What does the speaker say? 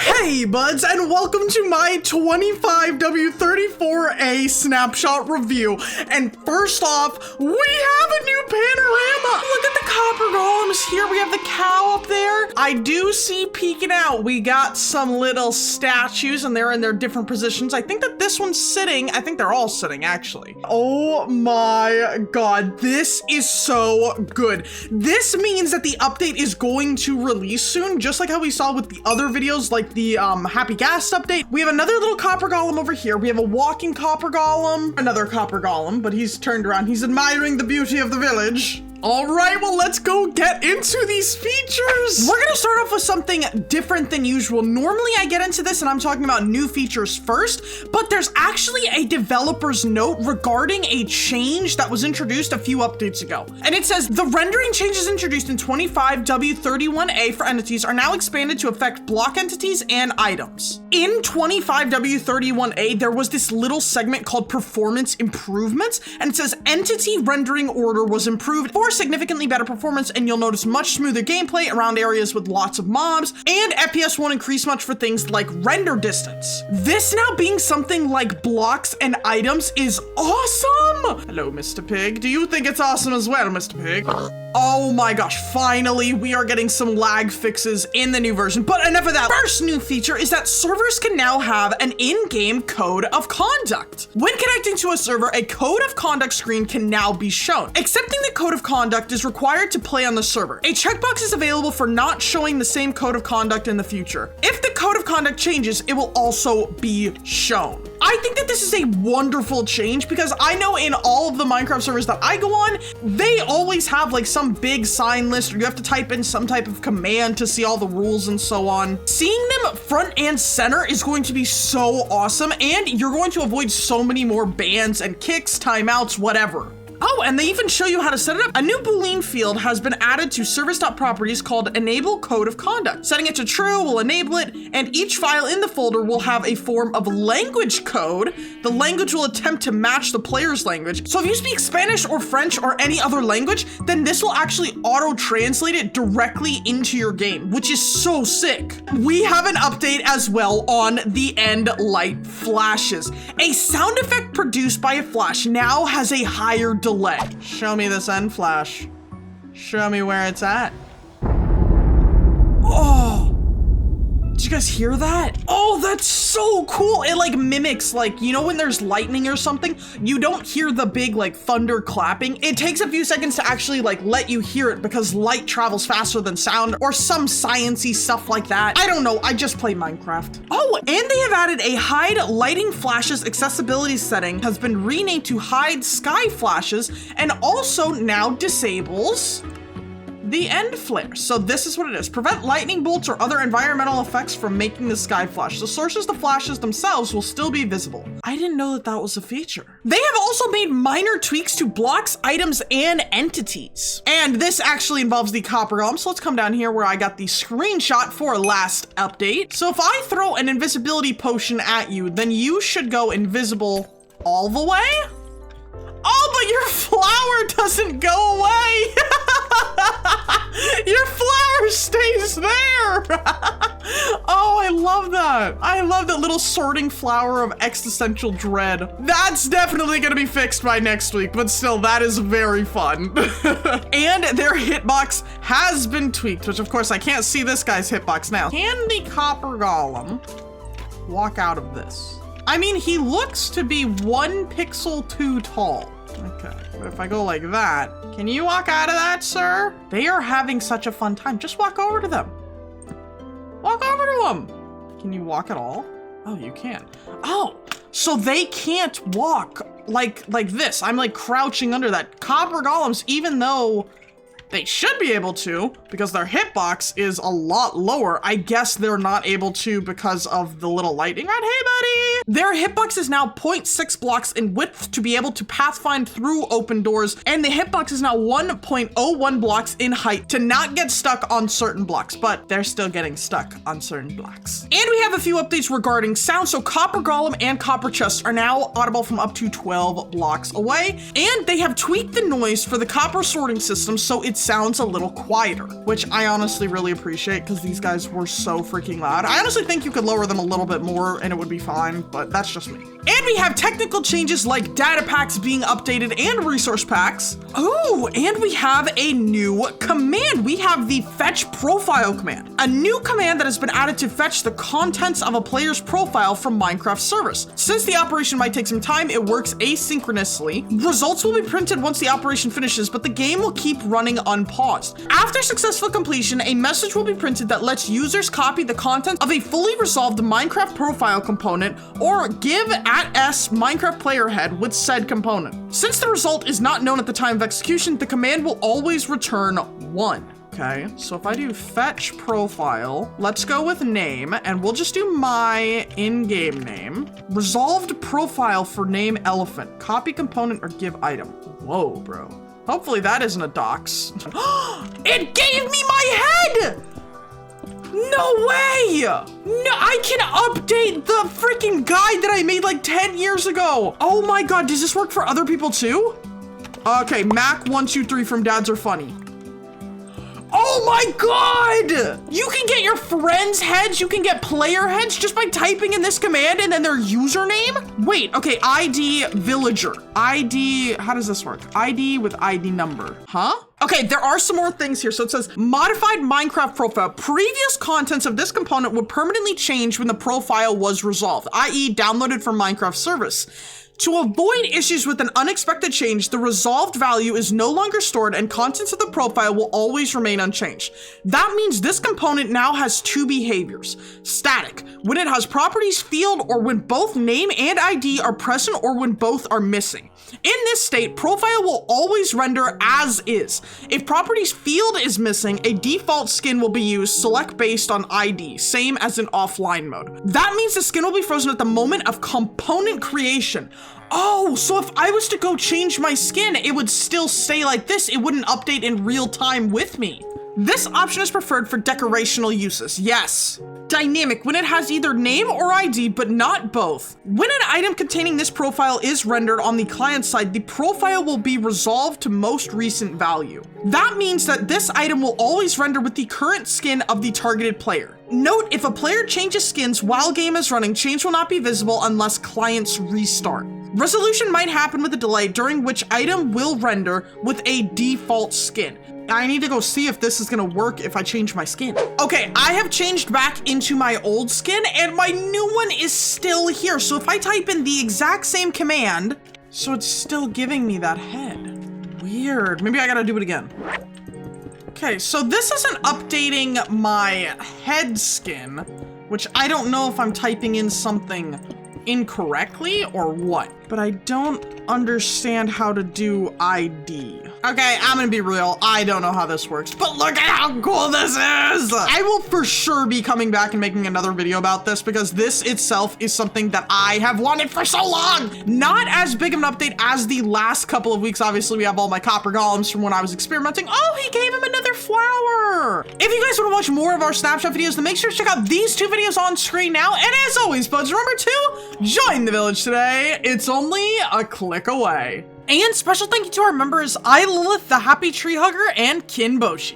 Hey buds, and welcome to my 25W34A snapshot review. And first off, we have a new panorama. Look at the copper golems here. We have the cow up there. I do see peeking out. We got some little statues and they're in their different positions. I think that this one's sitting. I think they're all sitting actually. Oh my God, this is so good. This means that the update is going to release soon, just like how we saw with the other videos, like the Happy Gas update. We have another little copper golem over here. We have a walking copper golem, another copper golem, but he's turned around. He's admiring the beauty of the village. All right, well, let's go get into these features. We're gonna start off with something different than usual. Normally I get into this and I'm talking about new features first, but there's actually a developer's note regarding a change that was introduced a few updates ago. And it says, the rendering changes introduced in 25W31A for entities are now expanded to affect block entities and items. In 25W31A, there was this little segment called performance improvements, and it says entity rendering order was improved for significantly better performance, and you'll notice much smoother gameplay around areas with lots of mobs, and FPS won't increase much for things like render distance. This now being something like blocks and items is awesome! Hello, Mr. Pig. Do you think it's awesome as well, Mr. Pig? Oh my gosh, finally we are getting some lag fixes in the new version, but enough of that. First new feature is that servers can now have an in-game code of conduct. When connecting to a server, a code of conduct screen can now be shown. Accepting the code of conduct is required to play on the server. A checkbox is available for not showing the same code of conduct in the future. If the code of conduct changes, it will also be shown. I think that this is a wonderful change because I know in all of the Minecraft servers that I go on, they always have like some big sign list, or you have to type in some type of command to see all the rules and so on. Seeing them front and center is going to be so awesome, and you're going to avoid so many more bans and kicks, timeouts, whatever. Oh, and they even show you how to set it up. A new Boolean field has been added to service.properties called enable code of conduct. Setting it to true will enable it, and each file in the folder will have a form of language code. The language will attempt to match the player's language. So if you speak Spanish or French or any other language, then this will actually auto-translate it directly into your game, which is so sick. We have an update as well on the end light flashes. A sound effect produced by a flash now has a higher delay. Show me this end flash. Show me where it's at. Oh, did you guys hear that? Oh, that's so cool. It like mimics, like, you know, when there's lightning or something, you don't hear the big like thunder clapping. It takes a few seconds to actually like let you hear it because light travels faster than sound or some sciencey stuff like that. I don't know, I just play Minecraft. Oh, and they have added a hide lighting flashes accessibility setting has been renamed to hide sky flashes, and also now disables the end flare. So this is what it is. Prevent lightning bolts or other environmental effects from making the sky flash. The sources of the flashes themselves will still be visible. I didn't know that that was a feature. They have also made minor tweaks to blocks, items, and entities. And this actually involves the copper golem. So let's come down here where I got the screenshot for last update. So if I throw an invisibility potion at you, then you should go invisible all the way? Oh, but your flower doesn't go away. Your flower stays there. Oh, I love that. I love that little sorting flower of existential dread. That's definitely gonna be fixed by next week, but still, that is very fun. And their hitbox has been tweaked, which of course I can't see this guy's hitbox now. Can the copper golem walk out of this? I mean, he looks to be 1 pixel too tall. Okay, but if I go like that, can you walk out of that, sir? They are having such a fun time. Just walk over to them. Walk over to them. Can you walk at all? Oh, you can. Oh, so they can't walk like this. I'm like crouching under that. Copper golems, even though they should be able to, because their hitbox is a lot lower, I guess they're not able to because of the little lightning rod. Hey, buddy! Their hitbox is now 0.6 blocks in width to be able to pathfind through open doors, and the hitbox is now 1.01 blocks in height to not get stuck on certain blocks, but they're still getting stuck on certain blocks. And we have a few updates regarding sound, so Copper Golem and Copper Chest are now audible from up to 12 blocks away, and they have tweaked the noise for the copper sorting system so it sounds a little quieter, which I honestly really appreciate because these guys were so freaking loud. I honestly think you could lower them a little bit more and it would be fine, but that's just me. And we have technical changes like data packs being updated and resource packs. Oh, and we have a new command. We have the fetch profile command, a new command that has been added to fetch the contents of a player's profile from Minecraft servers. Since the operation might take some time, it works asynchronously. Results will be printed once the operation finishes, but the game will keep running unpaused. After successful completion, a message will be printed that lets users copy the content of a fully resolved Minecraft profile component or give @s Minecraft player head with said component. Since the result is not known at the time of execution, the command will always return 1. Okay, so if I do fetch profile, let's go with name, and we'll just do my in-game name. Resolved profile for name elephant. Copy component or give item. Whoa, bro. Hopefully that isn't a dox. It gave me my head! No way! No, I can update the freaking guide that I made like 10 years ago. Oh my God, does this work for other people too? Okay, Mac123 from Dads Are Funny. Oh my God! You can get your friends' heads, you can get player heads just by typing in this command and then their username? Wait, okay, ID villager. ID, how does this work? ID with ID number, huh? Okay, there are some more things here. So it says modified Minecraft profile. Previous contents of this component would permanently change when the profile was resolved, i.e. downloaded from Minecraft service. To avoid issues with an unexpected change, the resolved value is no longer stored and contents of the profile will always remain unchanged. That means this component now has 2 behaviors. Static, when it has properties field or when both name and ID are present or when both are missing. In this state, profile will always render as is. If properties field is missing, a default skin will be used, select based on ID, same as in offline mode. That means the skin will be frozen at the moment of component creation. Oh, so if I was to go change my skin, it would still stay like this. It wouldn't update in real time with me. This option is preferred for decorational uses, yes. Dynamic, when it has either name or ID, but not both. When an item containing this profile is rendered on the client side, the profile will be resolved to most recent value. That means that this item will always render with the current skin of the targeted player. Note, if a player changes skins while game is running, change will not be visible unless clients restart. Resolution might happen with a delay, during which item will render with a default skin. I need to go see if this is gonna work if I change my skin. Okay, I have changed back into my old skin and my new one is still here. So if I type in the exact same command, so it's still giving me that head. Weird, maybe I gotta do it again. Okay, so this isn't updating my head skin, which I don't know if I'm typing in something incorrectly or what, but I don't understand how to do ID. Okay, I'm gonna be real. I don't know how this works, but look at how cool this is. I will for sure be coming back and making another video about this because this itself is something that I have wanted for so long. Not as big of an update as the last couple of weeks. Obviously, we have all my copper golems from when I was experimenting. Oh, he gave him another flower. If you guys want to watch more of our Snapshot videos, then make sure to check out these 2 videos on screen now. And as always, Budz, remember to join the village today. It's only a click away. And special thank you to our members, I Lilith, the Happy Tree Hugger, and Kinboshi.